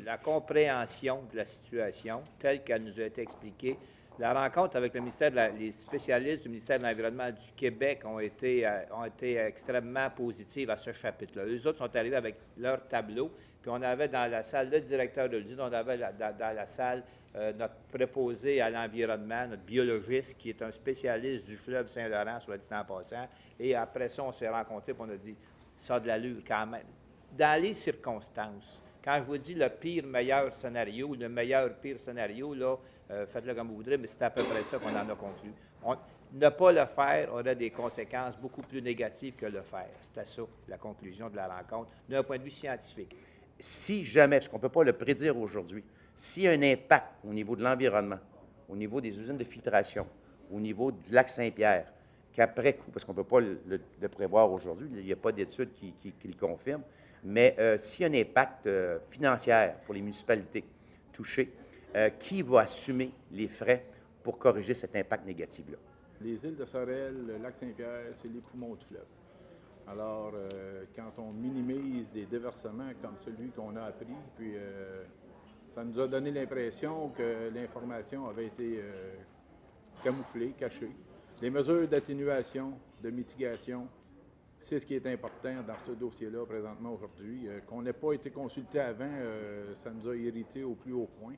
la compréhension de la situation telle qu'elle nous a été expliquée. La rencontre avec le ministère les spécialistes du ministère de l'Environnement du Québec ont été extrêmement positives à ce chapitre-là. Eux autres sont arrivés avec leur tableau, puis on avait dans la salle le directeur de l'UDI, on avait dans la salle notre préposé à l'environnement, notre biologiste, qui est un spécialiste du fleuve Saint-Laurent, soit dit en passant. Et après ça, on s'est rencontrés et on a dit, ça a de l'allure quand même. Dans les circonstances, quand je vous dis le pire, meilleur scénario, ou le meilleur, pire scénario, là, faites-le comme vous voudrez, mais c'est à peu près ça qu'on en a conclu. Ne pas le faire aurait des conséquences beaucoup plus négatives que le faire. C'était ça, la conclusion de la rencontre, d'un point de vue scientifique. Si jamais, parce qu'on ne peut pas le prédire aujourd'hui, s'il y a un impact au niveau de l'environnement, au niveau des usines de filtration, au niveau du lac Saint-Pierre, qu'après coup, parce qu'on ne peut pas le prévoir aujourd'hui, il n'y a pas d'études qui le confirment, mais s'il y a un impact financier pour les municipalités touchées, qui va assumer les frais pour corriger cet impact négatif-là? Les îles de Sorel, le lac Saint-Pierre, c'est les poumons du fleuve. Alors, quand on minimise des déversements comme celui qu'on a appris, puis ça nous a donné l'impression que l'information avait été camouflée, cachée. Les mesures d'atténuation, de mitigation, c'est ce qui est important dans ce dossier-là présentement aujourd'hui. Qu'on n'ait pas été consulté avant, ça nous a irrités au plus haut point.